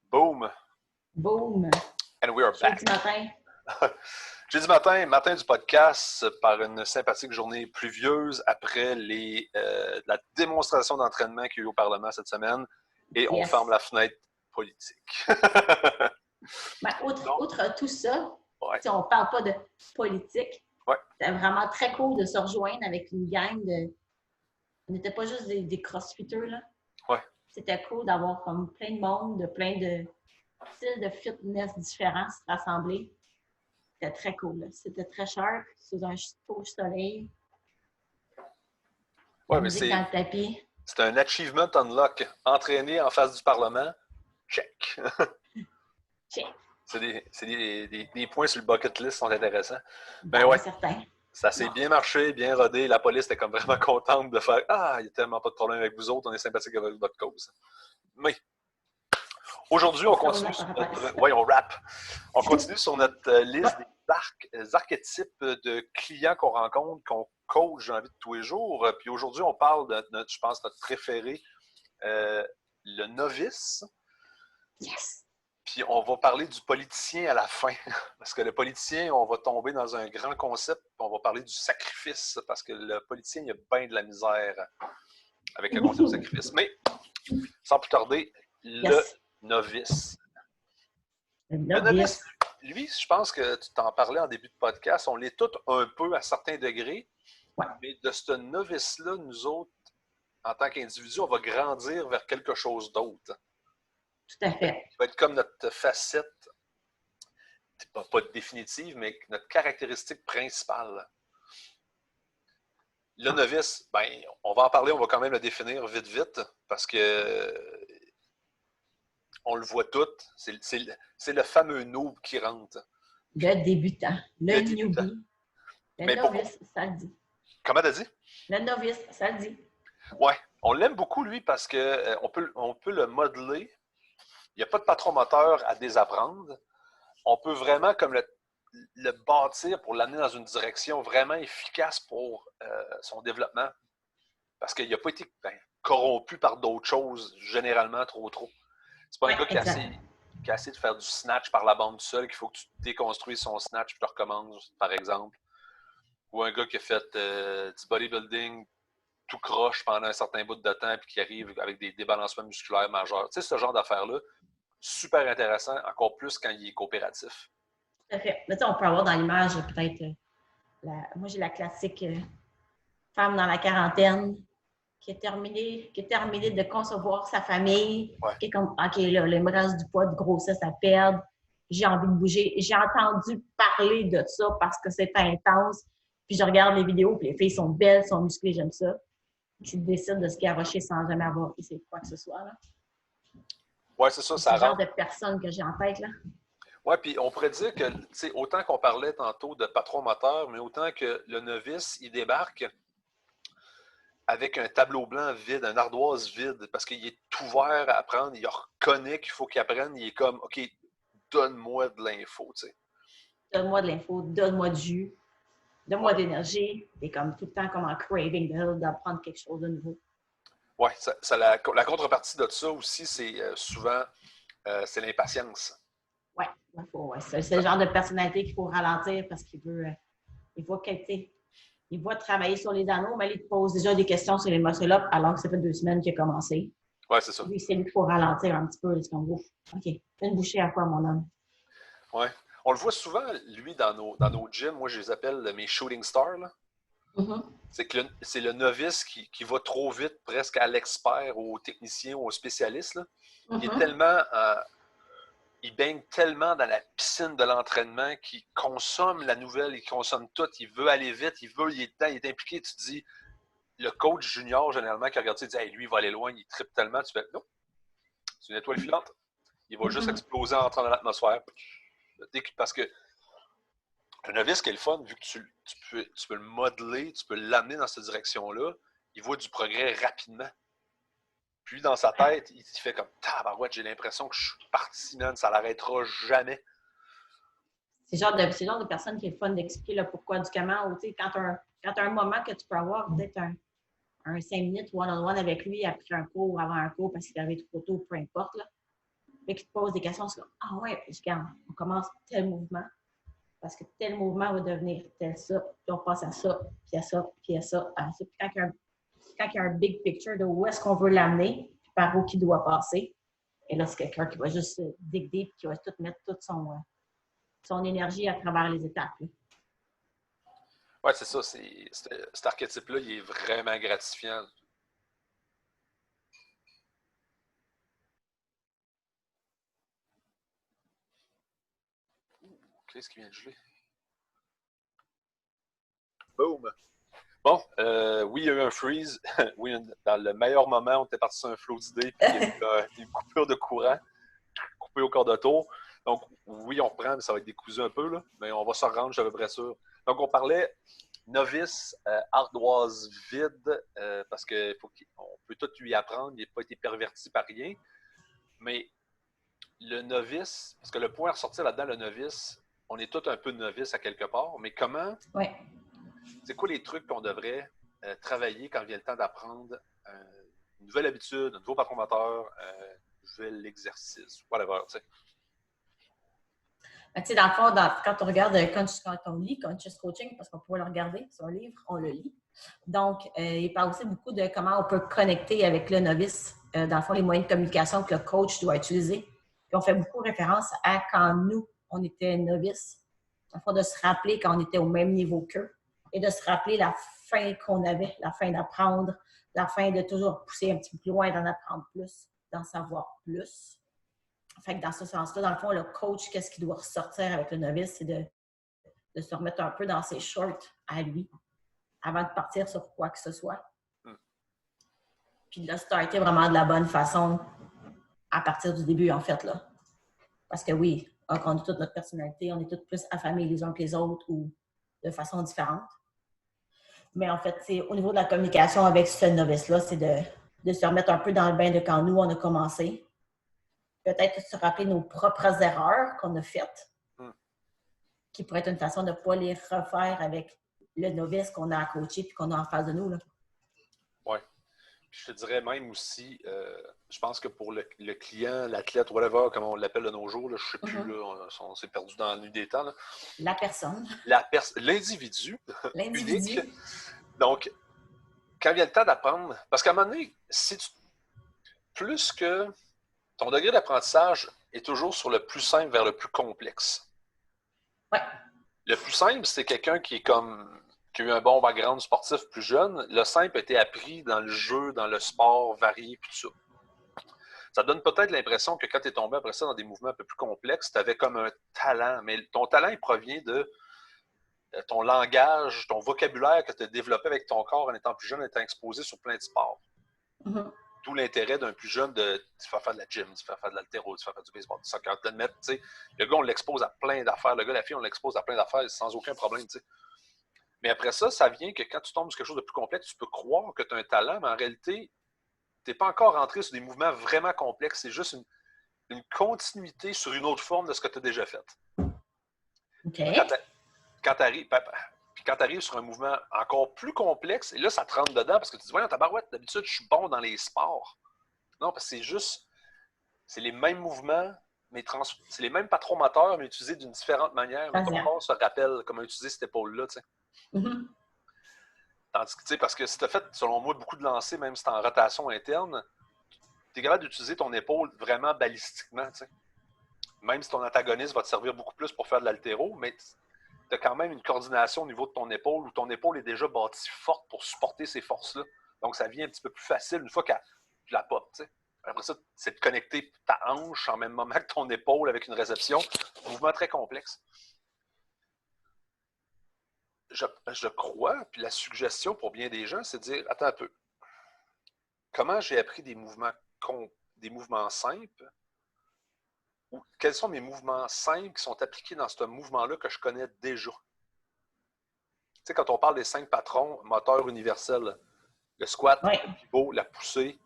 Boom! Boom! And we are back. Jeudi matin. Jeudi matin du podcast, par une sympathique journée pluvieuse après la démonstration d'entraînement qu'il y a eu au Parlement cette semaine. Et on ferme la fenêtre politique. Ben, outre tout ça, ouais. si on ne parle pas de politique, ouais. c'était vraiment très cool de se rejoindre avec une gang de... On n'était pas juste des crossfitters, là. Ouais. C'était cool d'avoir comme plein de monde, de plein de styles de fitness différents se rassembler. C'était très cool. Là. C'était très sharp, sous un beau soleil. Ouais, mais c'est dans le tapis. C'est un achievement unlock. Entraîner en face du Parlement, check. Check. C'est des points sur le bucket list qui sont intéressants. Ben ouais, certain. Ça s'est bien marché, bien rodé. La police était comme vraiment contente de faire « Ah, il n'y a tellement pas de problème avec vous autres, on est sympathique avec votre cause. » Mais aujourd'hui, on continue sur notre... Oui, on rap. On continue sur notre liste des archétypes de clients qu'on rencontre, qu'on coach, j'ai envie de tous les jours. Puis aujourd'hui, on parle de notre, je pense, notre préféré, le novice. Yes! Puis on va parler du politicien à la fin. Parce que le politicien, on va tomber dans un grand concept. On va parler du sacrifice. Parce que le politicien, il a bien de la misère avec le concept du sacrifice. Mais, sans plus tarder, le novice. Le novice, lui, je pense que tu t'en parlais en début de podcast. On l'est tous un peu à certains degrés. Ouais. Mais de ce novice-là, nous autres, en tant qu'individus, on va grandir vers quelque chose d'autre. Tout à fait. Ça va être comme notre facette, pas définitive, mais notre caractéristique principale. Le novice, ben, on va en parler, on va quand même le définir vite, parce que on le voit tout, c'est le fameux noob qui rentre. Le débutant, le newbie. Le novice, ça le dit. Comment t'as dit? Le novice, ça le dit. Ouais, on l'aime beaucoup, lui, parce qu'on peut le modeler. Il n'y a pas de patron moteur à désapprendre. On peut vraiment comme le bâtir pour l'amener dans une direction vraiment efficace pour son développement. Parce qu'il n'a pas été corrompu par d'autres choses, généralement trop. C'est pas un gars qui a essayé de faire du snatch par la bande seule, qu'il faut que tu déconstruises son snatch et tu recommences, par exemple. Ou un gars qui a fait du bodybuilding tout croche pendant un certain bout de temps puis qui arrive avec des débalancements musculaires majeurs. Tu sais, ce genre d'affaires-là, super intéressant, encore plus quand il est coopératif. Tout à fait. Mais tu sais, on peut avoir dans l'image, peut-être, moi j'ai la classique femme dans la quarantaine qui est terminée de concevoir sa famille, qui est comme, OK, là, il me reste du poids de grossesse à perdre, j'ai envie de bouger. J'ai entendu parler de ça parce que c'est intense, puis je regarde les vidéos, puis les filles sont belles, sont musclées, j'aime ça. Tu décides de se garrocher sans jamais avoir essayé quoi que ce soit, là. Oui, c'est ça. C'est le genre de personne que j'ai en tête, là. Oui, puis on pourrait dire que, tu sais, autant qu'on parlait tantôt de patron moteur, mais autant que le novice, il débarque avec un tableau blanc vide, un ardoise vide, parce qu'il est ouvert à apprendre, il reconnaît qu'il faut qu'il apprenne, il est comme, OK, donne-moi de l'info, tu sais. Donne-moi de l'info, donne-moi du jus, donne-moi d'énergie. T'es comme tout le temps comme en craving d'apprendre quelque chose de nouveau. Oui, la contrepartie de ça aussi, c'est souvent, c'est l'impatience. Oui, c'est le genre de personnalité qu'il faut ralentir parce qu'il veut, il voit travailler sur les anneaux, mais il te pose déjà des questions sur les muscle-up alors que ça fait 2 semaines qu'il a commencé. Oui, c'est ça. Lui, c'est lui qu'il faut ralentir un petit peu. C'est comme, ouf, OK, une bouchée à quoi, mon homme? Oui. On le voit souvent, lui, dans nos gyms. Moi, je les appelle mes shooting stars, là. Mm-hmm. C'est le novice qui va trop vite, presque à l'expert, au technicien, au spécialiste. Là. Mm-hmm. Il est tellement... il baigne tellement dans la piscine de l'entraînement qu'il consomme la nouvelle, il consomme tout, il veut aller vite, il est impliqué. Tu te dis, le coach junior, généralement, qui regarde ça, il dit hey, lui, il va aller loin, il trippe tellement. Tu fais non, c'est une étoile filante. Il va juste exploser en entrant dans l'atmosphère. Parce que un novice qui est le fun, vu que tu peux le modeler, tu peux l'amener dans cette direction-là, il voit du progrès rapidement. Puis dans sa tête, il fait comme tabarouette, j'ai l'impression que je suis parti, man, ça l'arrêtera jamais. C'est le genre de personne qui est le fun d'expliquer le pourquoi du comment. Ou, quand tu as un moment que tu peux avoir peut-être un 5 minutes one-on-one avec lui après un cours ou avant un cours parce qu'il est arrivé trop tôt, peu importe. Là. mais qui te pose des questions, c'est comme, ah ouais, puis regarde, on commence tel mouvement, parce que tel mouvement va devenir tel ça, puis on passe à ça, puis à ça, puis à ça, à ça. Puis quand il y a un big picture de où est-ce qu'on veut l'amener, puis par où il doit passer, et là, c'est quelqu'un qui va juste dig deep, qui va tout mettre toute son énergie à travers les étapes. Oui, c'est ça. Cet archétype-là, il est vraiment gratifiant. Qu'est-ce qui vient de geler? Boom! Bon, oui, il y a eu un freeze. Oui, dans le meilleur moment, on était parti sur un flow d'idées, puis il y a eu une coupure de courant, coupé au quart de tour. Donc, oui, on reprend, mais ça va être décousu un peu, là, mais on va se rendre, je suis à peu près sûr. Donc, on parlait novice, ardoise vide, parce qu'on peut tout lui apprendre, il n'a pas été perverti par rien. Mais le novice, parce que le point à ressortir là-dedans, le novice, on est tous un peu novice à quelque part, mais comment, c'est quoi les trucs qu'on devrait travailler quand vient le temps d'apprendre une nouvelle habitude, un nouveau patron moteur, un nouvel exercice, whatever, tu sais. Tu sais, dans le fond, quand on regarde quand on lit Conscious Coaching, parce qu'on peut le regarder, c'est un livre, on le lit. Donc, il parle aussi beaucoup de comment on peut connecter avec le novice, dans le fond, les moyens de communication que le coach doit utiliser. Puis on fait beaucoup référence à quand nous, on était novices. Dans le fond, de se rappeler quand on était au même niveau qu'eux et de se rappeler la fin qu'on avait, la fin d'apprendre, la fin de toujours pousser un petit peu plus loin, d'en apprendre plus, d'en savoir plus. Fait que dans ce sens-là, dans le fond, le coach, qu'est-ce qu'il doit ressortir avec le novice, c'est de se remettre un peu dans ses shorts à lui avant de partir sur quoi que ce soit. Puis de le starter vraiment de la bonne façon à partir du début, en fait, là. Parce que oui, on a toute notre personnalité, on est tous plus affamés les uns que les autres ou de façon différente. Mais en fait, c'est au niveau de la communication avec ce novice-là, c'est de se remettre un peu dans le bain de quand nous, on a commencé. Peut-être se rappeler nos propres erreurs qu'on a faites, qui pourrait être une façon de ne pas les refaire avec le novice qu'on a à coacher et qu'on a en face de nous. Oui. Je te dirais même aussi, je pense que pour le client, l'athlète, whatever, comme on l'appelle de nos jours, là, je ne sais plus, là, on s'est perdu dans la nuit des temps. Là. La personne. L'individu. Unique. Donc, quand vient le temps d'apprendre, parce qu'à un moment donné, plus que ton degré d'apprentissage est toujours sur le plus simple vers le plus complexe. Ouais. Le plus simple, c'est quelqu'un qui a eu un bon background sportif plus jeune. Le simple a été appris dans le jeu, dans le sport varié, puis tout ça. Ça donne peut-être l'impression que quand tu es tombé après ça dans des mouvements un peu plus complexes, tu avais comme un talent. Mais ton talent, il provient de ton langage, ton vocabulaire que tu as développé avec ton corps en étant plus jeune, en étant exposé sur plein de sports. D'où l'intérêt d'un plus jeune de faire de la gym, de faire de l'haltéro, de faire du baseball, du soccer. Le gars, on l'expose à plein d'affaires. Le gars, la fille, on l'expose à plein d'affaires sans aucun problème. T'sais. Mais après ça, ça vient que quand tu tombes sur quelque chose de plus complexe, tu peux croire que tu as un talent, mais en réalité, tu n'es pas encore rentré sur des mouvements vraiment complexes. C'est juste une continuité sur une autre forme de ce que tu as déjà fait. Okay. Quand tu arrives sur un mouvement encore plus complexe, et là, ça te rentre dedans parce que tu te dis, voyons, tabarouette, d'habitude, je suis bon dans les sports. Non, parce que c'est les mêmes mouvements, mais c'est les mêmes patrons moteurs, mais utilisés d'une différente manière. Mais ton corps se rappelle comment utiliser cette épaule-là, tu sais. Tandis que, tu sais, parce que si tu as fait, selon moi, beaucoup de lancers, même si tu es en rotation interne, tu es capable d'utiliser ton épaule vraiment balistiquement, tu sais. Même si ton antagoniste va te servir beaucoup plus pour faire de l'haltéro, mais tu as quand même une coordination au niveau de ton épaule où ton épaule est déjà bâtie forte pour supporter ces forces-là. Donc, ça vient un petit peu plus facile une fois que tu la pop, tu sais. Après ça, c'est de connecter ta hanche en même moment que ton épaule avec une réception. Un mouvement très complexe. Je crois, puis la suggestion pour bien des gens, c'est de dire, attends un peu, comment j'ai appris des mouvements simples ou quels sont mes mouvements simples qui sont appliqués dans ce mouvement-là que je connais déjà? Tu sais, quand on parle des 5 patrons moteurs universels, le squat, le pivot, la poussée,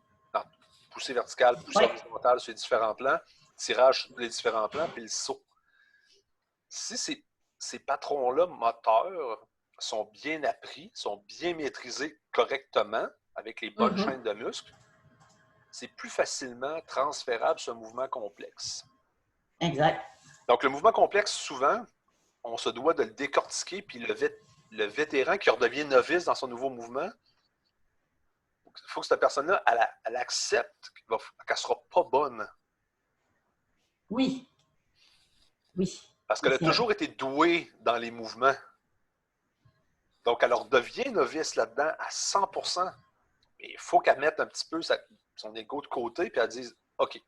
poussée verticale, poussée horizontale sur les différents plans, tirage sur les différents plans, puis le saut. Si ces patrons-là moteurs sont bien appris, sont bien maîtrisés correctement avec les bonnes chaînes de muscles, c'est plus facilement transférable sur un mouvement complexe. Exact. Donc, le mouvement complexe, souvent, on se doit de le décortiquer, puis le vétéran qui redevient novice dans son nouveau mouvement, il faut que cette personne-là, elle accepte qu'elle ne sera pas bonne. Oui. Oui. Parce qu'elle a toujours été douée dans les mouvements. Donc, elle redevient novice là-dedans à 100%. Mais il faut qu'elle mette un petit peu son ego de côté, puis elle dise « OK. »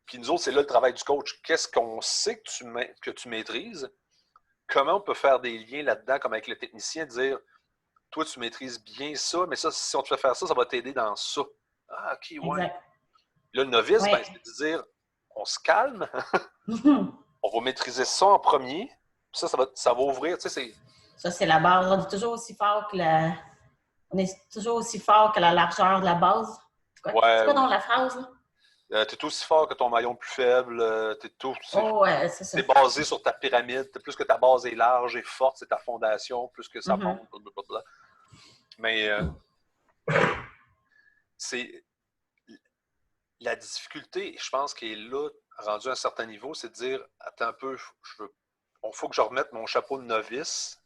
Puis nous autres, c'est là le travail du coach. Qu'est-ce qu'on sait que tu maîtrises? Comment on peut faire des liens là-dedans, comme avec le technicien, dire « Toi, tu maîtrises bien ça, mais ça, si on te fait faire ça, ça va t'aider dans ça. » Ah, OK, ouais. Exact. Là, le novice, Ouais. c'est de dire « On se calme, on va maîtriser ça en premier, puis ça va ouvrir. » Tu sais, ça, c'est la base. On est toujours aussi fort que la largeur de la base. C'est quoi donc la phrase, là? Tu es aussi fort que ton maillon le plus faible. Ouais, c'est ça. C'est basé sur ta pyramide. Plus que ta base est large et forte, c'est ta fondation. Plus que ça monte. Blablabla. Mais c'est la difficulté, je pense, qui est là, rendu à un certain niveau, c'est de dire attends un peu, il faut que je remette mon chapeau de novice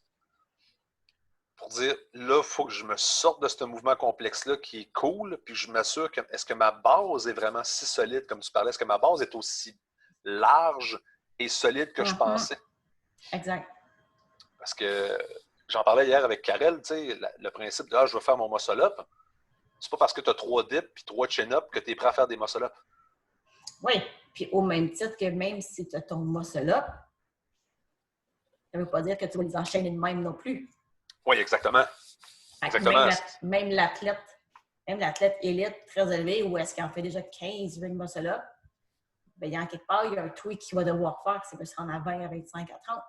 pour dire là, il faut que je me sorte de ce mouvement complexe-là qui est cool, puis je m'assure que est-ce que ma base est vraiment si solide comme tu parlais, est-ce que ma base est aussi large et solide que je pensais? Exact. Parce que j'en parlais hier avec Karel, tu sais, le principe de je veux faire mon muscle-up, c'est pas parce que tu as 3 dips puis 3 chin-up que tu es prêt à faire des muscle-up. Oui, puis au même titre que même si tu as ton muscle-up, ça ne veut pas dire que tu vas les enchaîner de même non plus. Oui, exactement. Exactement. Même l'athlète élite très élevé, où est-ce qu'il en fait déjà 15 ring muscle-up, bien, il y a quelque part, il y a un tweak qu'il va devoir faire, c'est de se rendre à 20, à 25, à 30.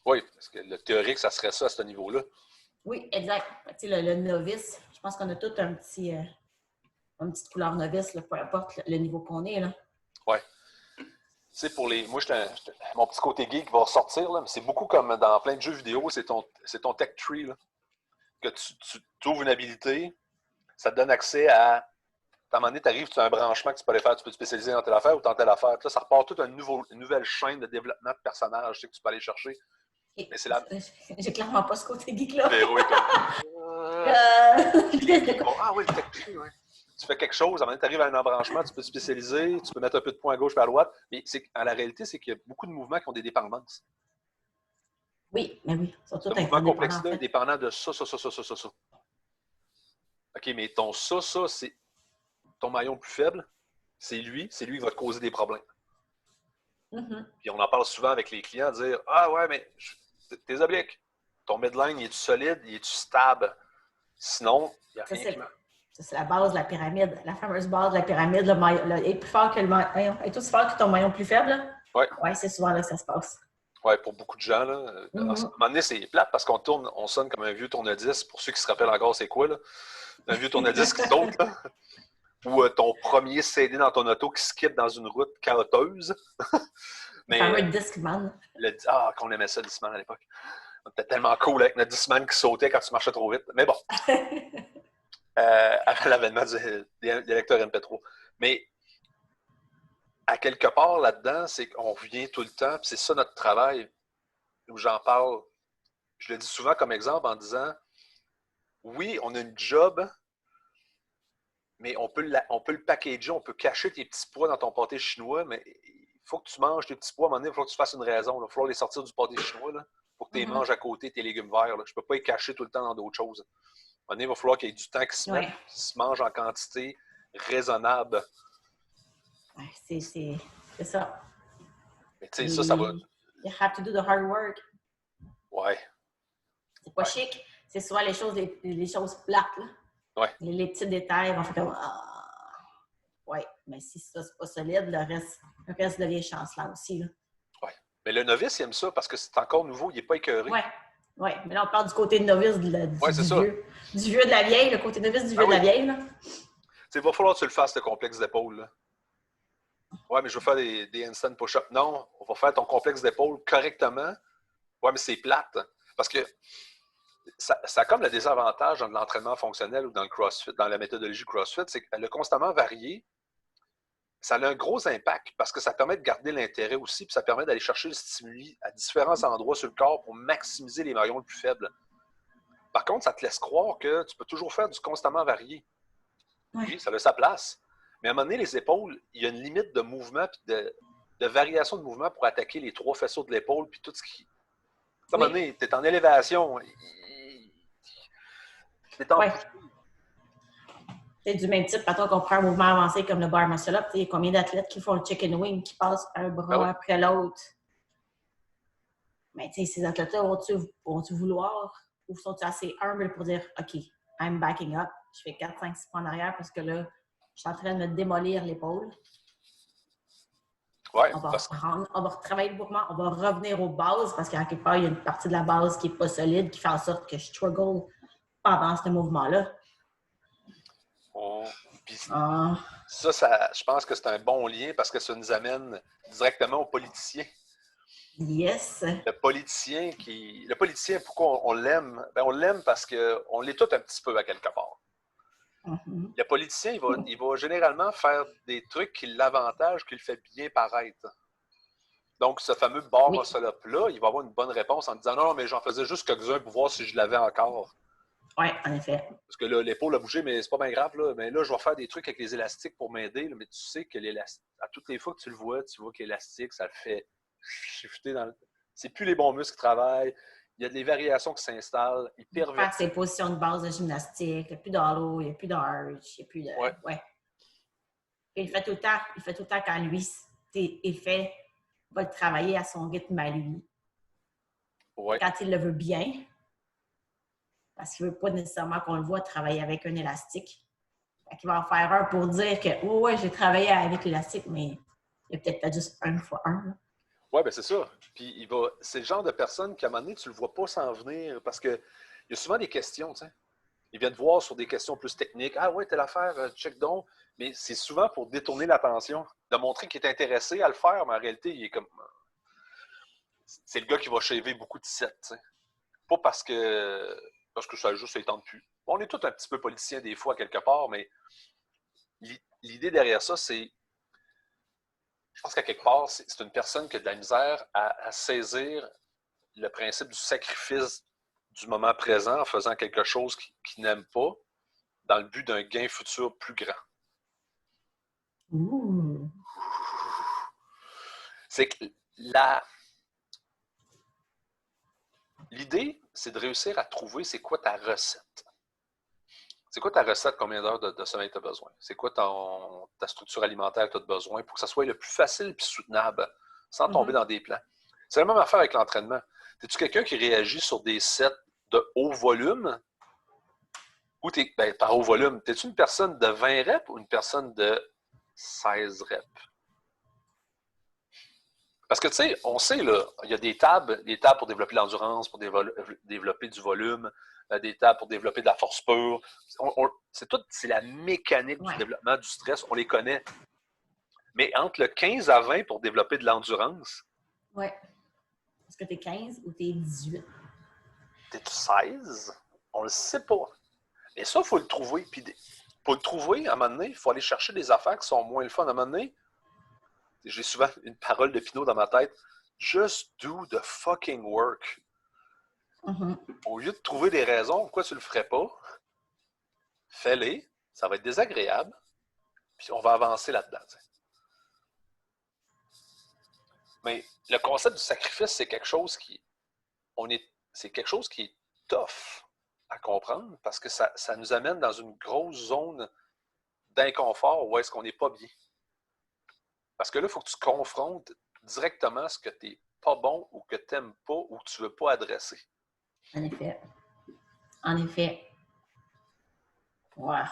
Oui, parce que le théorique, ça serait ça à ce niveau-là. Oui, exact. Tu sais, le novice, je pense qu'on a tous une petite couleur novice, là, peu importe le niveau qu'on est. Oui. Tu sais, moi, mon petit côté geek va ressortir, là, mais c'est beaucoup comme dans plein de jeux vidéo, c'est ton tech tree, là, que tu ouvres une habilité, ça te donne accès à un moment donné, tu arrives, tu as un branchement que tu peux aller faire, tu peux te spécialiser dans telle affaire ou dans telle affaire. Là, ça repart toute une nouvelle chaîne de développement de personnages que tu peux aller chercher. Mais c'est J'ai clairement pas ce côté geek-là. Véro est comme... Ah oui, le tech tree, oui. Tu fais quelque chose, à un moment donné, tu arrives à un embranchement, tu peux te spécialiser, tu peux mettre un peu de points à gauche et à droite. Mais en la réalité, c'est qu'il y a beaucoup de mouvements qui ont des dépendances. Oui, mais oui. Le mouvement complexe-là est dépendant de ça. OK, mais ton ça, c'est ton maillon le plus faible, c'est lui qui va te causer des problèmes. Puis on en parle souvent avec les clients, dire ah ouais, mais tes obliques, ton midline, il est-tu solide, il est-tu stable? Sinon, il n'y a rien qui marche. C'est la base de la pyramide, la fameuse base de la pyramide. Est plus fort que le maillon. Est aussi fort que ton maillon plus faible? Oui. Oui, c'est souvent là que ça se passe. Oui, pour beaucoup de gens, là. À un moment donné, c'est plate parce on sonne comme un vieux tourne-disque. Pour ceux qui se rappellent encore, c'est quoi, là? Un vieux tourne-disque qui saute, là. Ou ton premier CD dans ton auto qui skip dans une route chaoteuse. Mais, le fameux Discman. Qu'on aimait ça, le Discman à l'époque. On était tellement cool avec notre Discman qui sautait quand tu marchais trop vite. Mais bon. Avant l'avènement des lecteurs MP3. Mais à quelque part là-dedans, c'est qu'on revient tout le temps, puis c'est ça notre travail, où j'en parle. Je le dis souvent comme exemple en disant oui, on a une job, mais on peut le packager, on peut cacher tes petits pois dans ton pâté chinois, mais il faut que tu manges tes petits pois. À un moment donné, il faut que tu fasses une raison. Il va falloir les sortir du pâté chinois. Il faut que tu les manges à côté, tes légumes verts. Là. Je ne peux pas les cacher tout le temps dans d'autres choses. À un moment donné, il va falloir qu'il y ait du temps qui se mette, qui se mange en quantité raisonnable. C'est ça. Mais tu sais, ça va... You have to do the hard work. Ouais. C'est pas chic. C'est souvent les choses plates. Là. Ouais. Les petits détails vont faire comme oui, mais si ça, c'est pas solide, le reste devient chancelant aussi. Oui. Mais le novice, il aime ça parce que c'est encore nouveau, il n'est pas écœuré. Oui. Oui, mais là, on parle du côté de novice du vieux de la vieille, le côté novice du vieux de la vieille. Il va falloir que tu le fasses, le complexe d'épaule. Oui, mais je veux faire des handstand push-ups. Non, on va faire ton complexe d'épaule correctement. Oui, mais c'est plate. Parce que Ça a comme le désavantage dans l'entraînement fonctionnel ou dans le CrossFit, dans la méthodologie CrossFit, c'est que le constamment varié, ça a un gros impact parce que ça permet de garder l'intérêt aussi, puis ça permet d'aller chercher le stimuli à différents endroits sur le corps pour maximiser les maillons les plus faibles. Par contre, ça te laisse croire que tu peux toujours faire du constamment varié. Oui, ça a sa place. Mais à un moment donné, les épaules, il y a une limite de mouvement puis de variation de mouvement pour attaquer les 3 faisceaux de l'épaule puis tout ce qui... À un moment donné, tu es en élévation. C'est en... C'est du même type, quand on prend un mouvement avancé comme le bar muscle-up, il y a combien d'athlètes qui font le chicken wing, qui passent un bras après l'autre? Mais ces athlètes-là, vont-tu vouloir ou sont-ils assez humbles pour dire « OK, I'm backing up, je fais 4, 5, 6 pas en arrière parce que là, je suis en train de me démolir l'épaule. » Ouais, on va retravailler le mouvement, on va revenir aux bases parce qu'à quelque part, il y a une partie de la base qui n'est pas solide, qui fait en sorte que je struggle pendant ce mouvement-là. Ça, je pense que c'est un bon lien parce que ça nous amène directement aux politiciens. Yes. Le politicien, pourquoi on l'aime? Ben, on l'aime parce qu'on l'est tout un petit peu à quelque part. Mm-hmm. Le politicien, il va généralement faire des trucs qui l'avantagent, qui le fait bien paraître. Donc, ce fameux bar muscle-up-là, il va avoir une bonne réponse en disant « Non, mais j'en faisais juste quelques-uns pour voir si je l'avais encore. » Oui, en effet. Parce que là, l'épaule a bougé, mais c'est pas bien grave. Là. Mais là, je vais faire des trucs avec les élastiques pour m'aider. Mais tu sais que l'élastique, à toutes les fois que tu le vois, tu vois que l'élastique, ça le fait shifter dans le... C'est plus les bons muscles qui travaillent. Il y a des variations qui s'installent. Il pervertit. Faire ses positions de base de gymnastique. Il n'y a plus d'hollow, il n'y a plus d'arch, il n'y a plus de... Ouais. Il fait tout le temps quand lui va le travailler à son rythme à lui. Ouais. Quand il le veut bien. Parce qu'il ne veut pas nécessairement qu'on le voit travailler avec un élastique. Il va en faire un pour dire que ouais, j'ai travaillé avec l'élastique, mais il y a peut-être pas juste 1 fois 1. Oui, bien c'est ça. Puis c'est le genre de personne qu'à un moment donné, tu ne le vois pas s'en venir parce qu'il y a souvent des questions, tu sais. Ils viennent te voir sur des questions plus techniques. Ah ouais, telle affaire, check donc. Mais c'est souvent pour détourner l'attention, de montrer qu'il est intéressé à le faire, mais en réalité, il est comme. C'est le gars qui va shaver beaucoup de sets, tu sais. Pas parce que ça juste ne tente plus. On est tous un petit peu politiciens des fois, quelque part, mais l'idée derrière ça, c'est. Je pense qu'à quelque part, c'est une personne qui a de la misère à saisir le principe du sacrifice du moment présent en faisant quelque chose qu'il n'aime pas dans le but d'un gain futur plus grand. Ouh. C'est que l'idée, c'est de réussir à trouver c'est quoi ta recette. C'est quoi ta recette, combien d'heures de sommeil tu as besoin? C'est quoi ta structure alimentaire que tu as besoin pour que ça soit le plus facile et soutenable sans tomber dans des plans? C'est la même affaire avec l'entraînement. Es-tu quelqu'un qui réagit sur des sets de haut volume? Ou par haut volume, es-tu une personne de 20 reps ou une personne de 16 reps? Parce que, tu sais, on sait, là, il y a des tables pour développer l'endurance, pour développer du volume, des tables pour développer de la force pure. C'est la mécanique du développement du stress, on les connaît. Mais entre le 15 à 20 pour développer de l'endurance. Oui. Est-ce que tu es 15 ou tu es 18? T'es-tu 16? On le sait pas. Mais ça, il faut le trouver. Puis pour le trouver, à un moment donné, il faut aller chercher des affaires qui sont moins le fun. À un moment donné, j'ai souvent une parole de Pinot dans ma tête. Just do the fucking work. Mm-hmm. Au lieu de trouver des raisons pourquoi tu le ferais pas, fais-les. Ça va être désagréable. Puis on va avancer là-dedans. T'sais. Mais le concept du sacrifice, c'est quelque chose c'est quelque chose qui est tough à comprendre parce que ça nous amène dans une grosse zone d'inconfort où est-ce qu'on n'est pas bien. Parce que là, il faut que tu confrontes directement ce que tu n'es pas bon ou que tu n'aimes pas ou que tu ne veux pas adresser. En effet. En effet. Ouais.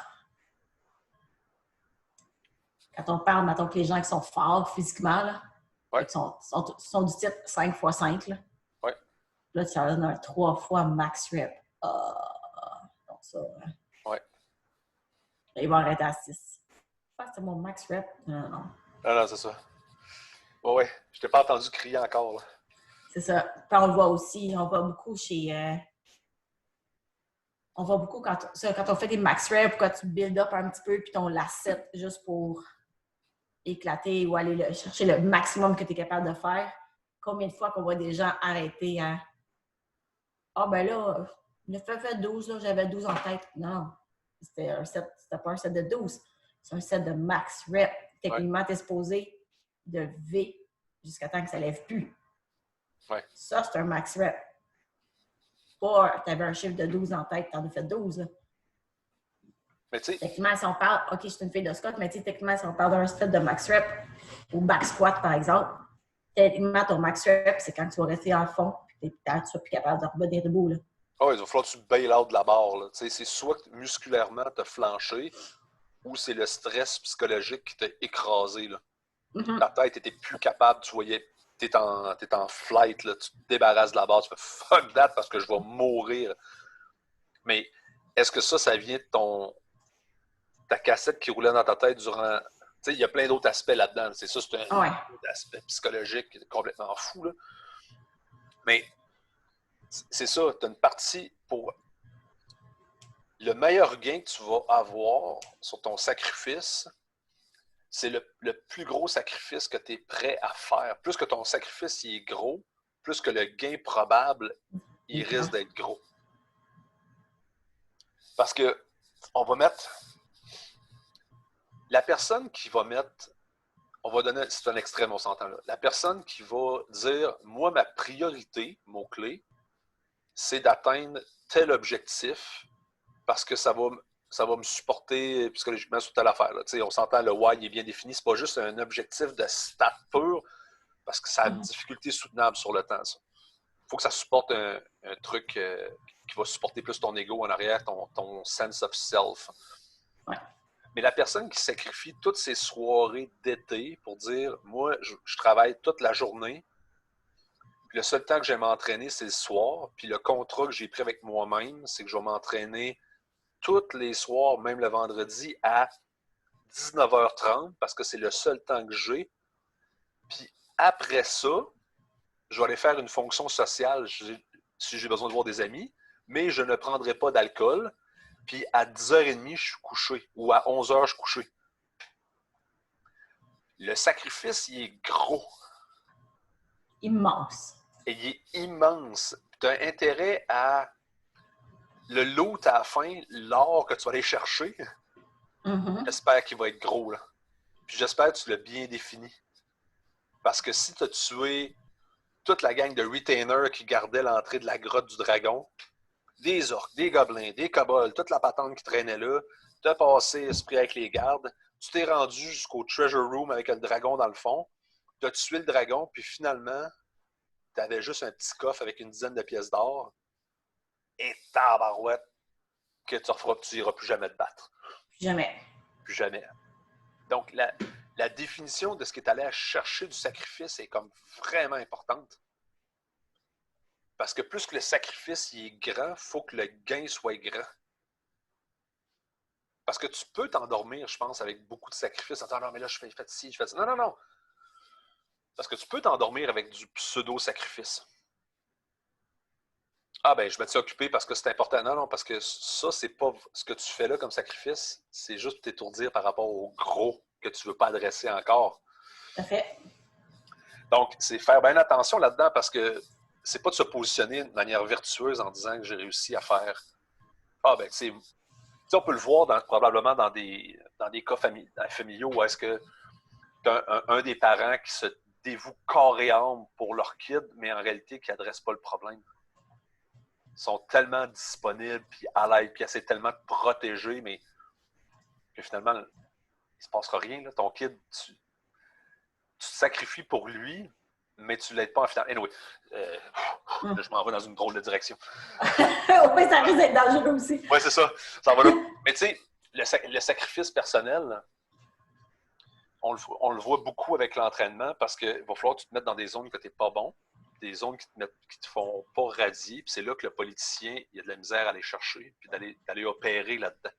Quand on parle, mettons que les gens qui sont forts physiquement, là, qui sont du type 5x5, là, là tu as un 3 fois max rep. Donc ça. Ouais. Là, ils vont arrêter à 6. Je pense que c'est mon max rep. Non, c'est ça. Ouais. Je t'ai pas entendu crier encore. Là. C'est ça. Puis on le voit aussi, on voit beaucoup chez On voit beaucoup quand on fait des max reps, quand tu build up un petit peu, puis ton lacet juste pour éclater ou aller chercher le maximum que tu es capable de faire. Combien de fois qu'on voit des gens arrêter à ah ben là, le fait 12, là, j'avais 12 en tête. Non, c'était pas un set de 12. C'est un set de max rep. Techniquement, tu es supposé de V jusqu'à temps que ça ne lève plus. Ouais. Ça, c'est un max rep. Pas, tu avais un chiffre de 12 en tête, tu en as fait 12. Là. Mais tu sais, techniquement, si on parle, OK, je suis une fille de squat, mais techniquement, si on parle d'un set de max rep ou back squat, par exemple, techniquement, ton max rep, c'est quand tu vas rester en fond et tu ne seras plus capable de revenir debout. Là. il va falloir que tu bail out de la barre. Là. C'est soit que musculairement, tu as flanché, ou c'est le stress psychologique qui t'a écrasé. Là. Mm-hmm. Ta tête n'était plus capable, tu voyais, t'es en flight, là, tu te débarrasses de la barre, tu fais fuck that parce que je vais mourir. Mais est-ce que ça vient de ta cassette qui roulait dans ta tête durant. Tu sais, il y a plein d'autres aspects là-dedans. C'est ça, c'est un autre aspect psychologique qui est complètement fou. Là. Mais c'est ça, tu as une partie pour. Le meilleur gain que tu vas avoir sur ton sacrifice, c'est le plus gros sacrifice que tu es prêt à faire. Plus que ton sacrifice il est gros, plus que le gain probable, il risque d'être gros. Parce que on va mettre. La personne qui va mettre. On va donner. C'est un extrême, on s'entend là. La personne qui va dire moi, ma priorité, mot-clé, c'est d'atteindre tel objectif parce que ça va me supporter psychologiquement sur telle affaire. Là. On s'entend, le why il est bien défini. C'est pas juste un objectif de stat pur parce que ça a une difficulté soutenable sur le temps. Il faut que ça supporte un truc qui va supporter plus ton ego en arrière, ton sense of self. Ouais. Mais la personne qui sacrifie toutes ses soirées d'été pour dire moi, je travaille toute la journée, puis le seul temps que j'aime m'entraîner, c'est le soir, puis le contrat que j'ai pris avec moi-même, c'est que je vais m'entraîner tous les soirs, même le vendredi, à 19h30, parce que c'est le seul temps que j'ai. Puis après ça, je vais aller faire une fonction sociale si j'ai besoin de voir des amis, mais je ne prendrai pas d'alcool. Puis à 10h30, je suis couché. Ou à 11h, je suis couché. Le sacrifice, il est gros. Immense. Et il est immense. Tu as intérêt à le loot à la fin, l'or que tu vas aller chercher. J'espère qu'il va être gros. Là. Puis j'espère que tu l'as bien défini. Parce que si tu as tué toute la gang de retainers qui gardaient l'entrée de la grotte du dragon, des orques, des gobelins, des kobolds, toute la patente qui traînait là, tu as passé esprit avec les gardes, tu t'es rendu jusqu'au treasure room avec le dragon dans le fond, tu as tué le dragon, puis finalement, tu avais juste un petit coffre avec une dizaine de pièces d'or, et tabarouette, que tu n'iras plus jamais te battre. Jamais. Plus jamais. Donc, la définition de ce qui est allé à chercher du sacrifice est comme vraiment importante. Parce que plus que le sacrifice il est grand, il faut que le gain soit grand. Parce que tu peux t'endormir, je pense, avec beaucoup de sacrifices. Attends, non, mais là, je fais ci, je fais ça. Non, non, non. Parce que tu peux t'endormir avec du pseudo-sacrifice. Ah, ben, je me suis occupé parce que c'est important. Non, non, parce que ça, c'est pas ce que tu fais là comme sacrifice. C'est juste pour t'étourdir par rapport au gros que tu veux pas adresser encore. Tout à fait. Donc, c'est faire bien attention là-dedans parce que c'est pas de se positionner de manière vertueuse en disant que j'ai réussi à faire. Ah, ben, tu sais, on peut le voir probablement dans des cas familiaux où est-ce que tu as un des parents qui se dévoue corps et âme pour leur kid, mais en réalité qui n'adresse pas le problème. Ils sont tellement disponibles, puis à l'aide, puis essaient tellement de protéger, mais que finalement, il ne se passera rien. Là. Ton kid, tu te sacrifies pour lui, mais tu ne l'aides pas en final. Anyway, là, je m'en vais dans une drôle de direction. Oui, ça risque d'être dangereux aussi. Oui, c'est ça. Ça va là. Mais tu sais, le sacrifice personnel, on le voit beaucoup avec l'entraînement parce qu'il va falloir que tu te mettes dans des zones que tu n'es pas bon, des zones qui te font pas radier. Puis c'est là que le politicien, il a de la misère à aller chercher puis d'aller opérer là-dedans.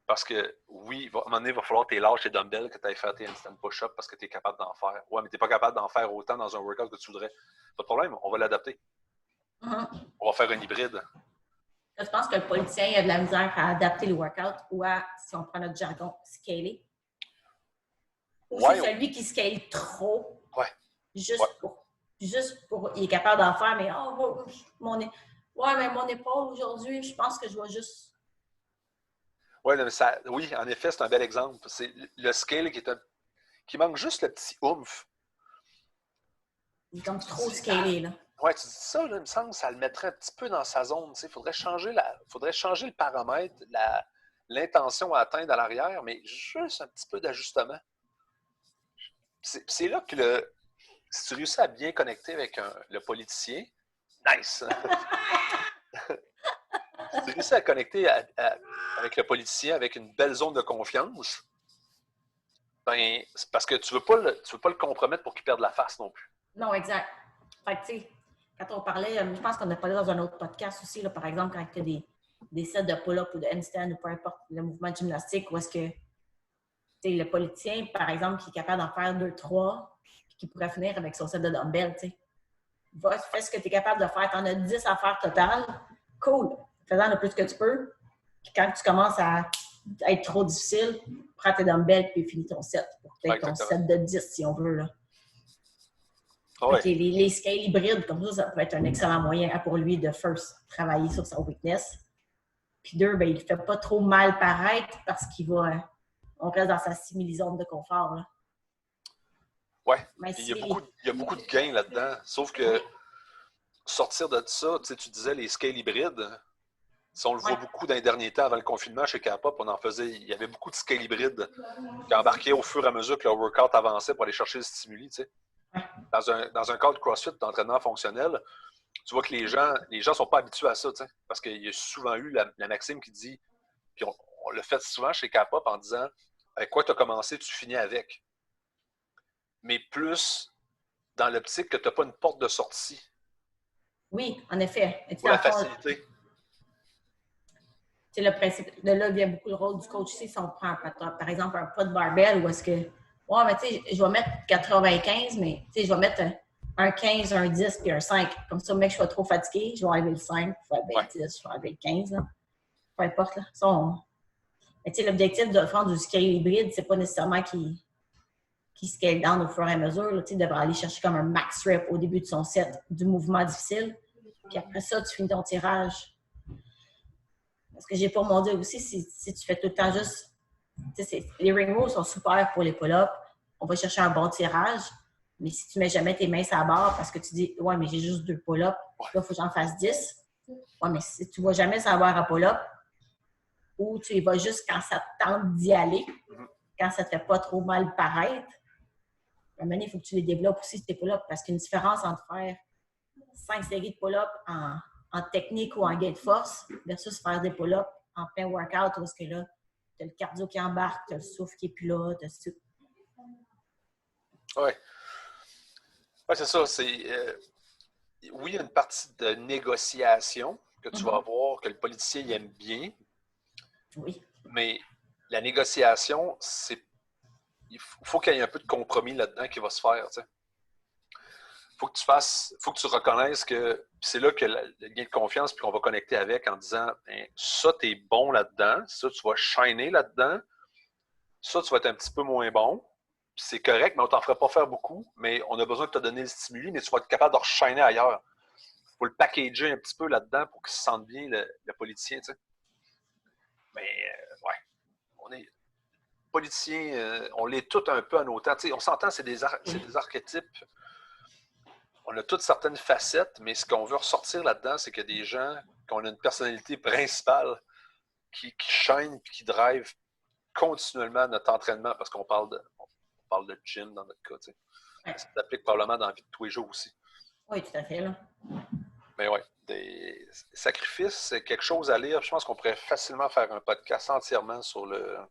Parce que, oui, à un moment donné, il va falloir que tu lâches tes dumbbells, que tu ailles faire tes handstand push-up parce que tu es capable d'en faire. Ouais, mais tu n'es pas capable d'en faire autant dans un workout que tu voudrais. Pas de problème, on va l'adapter. On va faire un hybride. Je pense que le politicien a de la misère à adapter le workout ou à, si on prend notre jargon, scaler. Ou c'est celui qui scale trop, juste pour, il est capable d'en faire, mais mon épaule aujourd'hui, je pense que je vais juste... Oui, en effet, c'est un bel exemple. C'est le scale qui manque juste le petit oomph. Il est comme trop scalé, là. Ouais, tu dis ça, là, il me semble que ça le mettrait un petit peu dans sa zone. Il faudrait changer le paramètre, l'intention à atteindre à l'arrière, mais juste un petit peu d'ajustement. C'est là que si tu réussis à bien connecter avec le politicien, nice! Si tu réussis à connecter avec le politicien avec une belle zone de confiance, ben, c'est parce que tu veux pas le compromettre pour qu'il perde la face non plus. Non, exact. Fait que, tu sais, quand on parlait, je pense qu'on a parlé dans un autre podcast aussi, là, par exemple, quand tu as des sets de pull-up ou de handstand ou peu importe le mouvement de gymnastique, où est-ce que le politicien, par exemple, qui est capable d'en faire 2, 3, puis qui pourrait finir avec son set de dumbbell, tu sais. Fais ce que tu es capable de faire. Tu en as 10 à faire total. Cool. Fais-en le plus que tu peux. Puis quand tu commences à être trop difficile, prends tes dumbbells puis finis ton set. Pour peut-être ton set de 10, si on veut, là. Les scales hybrides, comme ça peut être un excellent moyen pour lui de, first, travailler sur son weakness. Puis 2, ben, il ne fait pas trop mal paraître parce on reste dans sa simili-zone de confort. Là. Oui, il y a beaucoup de gains là-dedans. Sauf que sortir de ça, tu disais les scales hybrides, si on le voit beaucoup dans les derniers temps avant le confinement chez K-Pop, il y avait beaucoup de scales hybrides qui embarquaient au fur et à mesure que leur workout avançait pour aller chercher le stimuli. Tu sais. Dans un cadre CrossFit d'entraînement fonctionnel, tu vois que les gens ne sont pas habitués à ça, parce qu'il y a souvent eu la maxime qui dit, puis on l'a fait souvent chez K-Pop en disant, avec quoi tu as commencé, tu finis avec. Mais plus dans l'optique que tu n'as pas une porte de sortie. Oui, en effet. Pour la facilité. C'est le principe. De là vient beaucoup le rôle du coach aussi. Si on prend, par exemple, un pas de barbell où est-ce que, ouais, mais tu sais, je vais mettre 95, mais tu sais, je vais mettre un 15, un 10 puis un 5. Comme ça, mec, je suis pas trop fatigué, je vais enlever le 5, je vais enlever le 10, je vais enlever le 15. Là. Peu importe. Là. Mais tu sais, l'objectif de faire du scale hybride, c'est pas nécessairement qu'il scale down au fur et à mesure. Là, tu sais, devrait aller chercher comme un max rep au début de son set du mouvement difficile. Puis après ça, tu finis ton tirage. Parce que j'ai pour mon dire aussi, si tu fais tout le temps juste... Les ring rows sont super pour les pull-ups. On va chercher un bon tirage. Mais si tu ne mets jamais tes mains sur la barre parce que tu dis « Ouais, mais j'ai juste 2 pull-ups, là, il faut que j'en fasse 10. » Ouais, mais si tu ne vas jamais sur la barre à pull-up ou tu y vas juste quand ça te tente d'y aller, quand ça ne te fait pas trop mal paraître, à un moment donné, il faut que tu les développes aussi, tes pull-ups, parce qu'il y a une différence entre faire 5 séries de pull-ups en technique ou en gain de force versus faire des pull-ups en plein workout où est-ce que là, tu as le cardio qui embarque, tu as le souffle qui est plus là, tu as Oui. Oui, c'est ça. Oui, il y a une partie de négociation que tu vas voir, que le politicien aime bien. Oui. Mais la négociation, il faut qu'il y ait un peu de compromis là-dedans qui va se faire. Tu sais. Faut que tu reconnaisses que c'est là que le gain de confiance, puis qu'on va connecter avec en disant ça, tu es bon là-dedans, ça, tu vas shiner là-dedans, ça, tu vas être un petit peu moins bon. C'est correct, mais on ne t'en fera pas faire beaucoup, mais on a besoin de te donner le stimuli, mais tu vas être capable de re-shiner ailleurs. Il faut le packager un petit peu là-dedans pour qu'il se sente bien, le politicien. Tu sais. Mais, ouais, on est politiciens, on l'est tous un peu à nos temps. Tu sais, on s'entend, c'est des archétypes. On a toutes certaines facettes, mais ce qu'on veut ressortir là-dedans, c'est que des gens qui ont une personnalité principale qui chaîne et qui drive continuellement notre entraînement, parce qu'on parle de gym dans notre cas. Tu sais. Ouais. Ça s'applique probablement dans la vie de tous les jours aussi. Oui, tout à fait. Là. Mais oui, des sacrifices, c'est quelque chose à lire. Je pense qu'on pourrait facilement faire un podcast entièrement sur le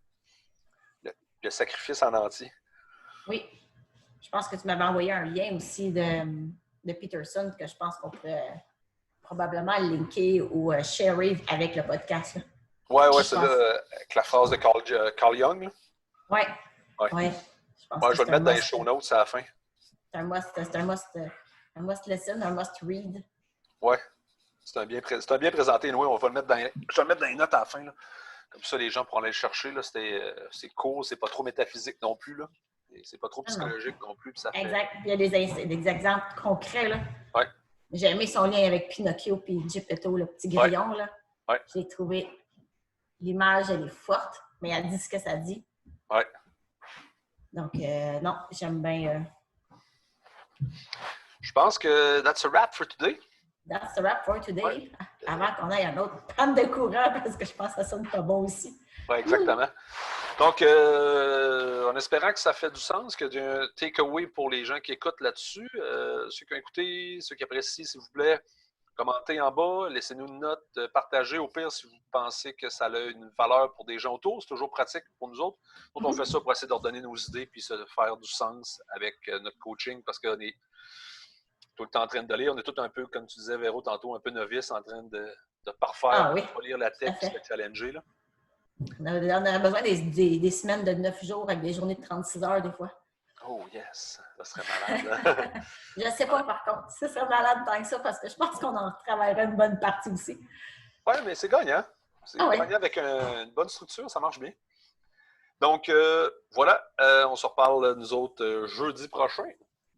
sacrifice en entier. Oui. Je pense que tu m'avais envoyé un lien aussi de Peterson que je pense qu'on pourrait probablement linker ou sharer avec le podcast. Oui, c'est là, avec la phrase de Carl Jung. Oui. Ouais. Je vais le mettre dans les show notes à la fin. C'est un must lesson, un must read. Oui. C'est un bien présenté. Oui, on va le mettre je vais le mettre dans les notes à la fin. Là. Comme ça, les gens pourront aller le chercher. Là. C'est court, c'est pas trop métaphysique non plus. Là. Et c'est pas trop psychologique non plus. Puis ça exact. Puis il y a des exemples concrets. Là. Ouais. J'ai aimé son lien avec Pinocchio et Geppetto, le petit grillon. Là. Ouais. J'ai trouvé l'image, elle est forte, mais elle dit ce que ça dit. Ouais. Donc, non, j'aime bien. Je pense que that's a wrap for today. That's a wrap for today. Ouais. Avant qu'on ait un autre panne de courant, parce que je pense que ça sonne pas bon aussi. Oui, exactement. Donc, en espérant que ça fait du sens, qu'il y a un takeaway pour les gens qui écoutent là-dessus, ceux qui ont écouté, ceux qui apprécient, s'il vous plaît, commentez en bas, laissez-nous une note, partagez au pire si vous pensez que ça a une valeur pour des gens autour. C'est toujours pratique pour nous autres. Donc, on fait ça pour essayer de redonner nos idées puis se faire du sens avec notre coaching parce qu'on est tout le temps en train de lire. On est tout un peu, comme tu disais, Véro, tantôt, un peu novice en train de parfaire, de lire la texte et de challenger. Là. On a besoin des semaines de 9 jours avec des journées de 36 heures des fois. Oh yes, ça serait malade. Je ne sais pas par contre, ça serait malade tant que ça parce que je pense qu'on en travaillerait une bonne partie aussi. Oui, mais c'est gagnant. C'est gagnant avec une bonne structure, ça marche bien. Donc, voilà, on se reparle nous autres jeudi prochain.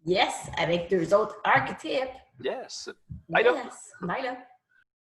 Yes, avec 2 autres archétypes. Yes. Bye là. Bye là.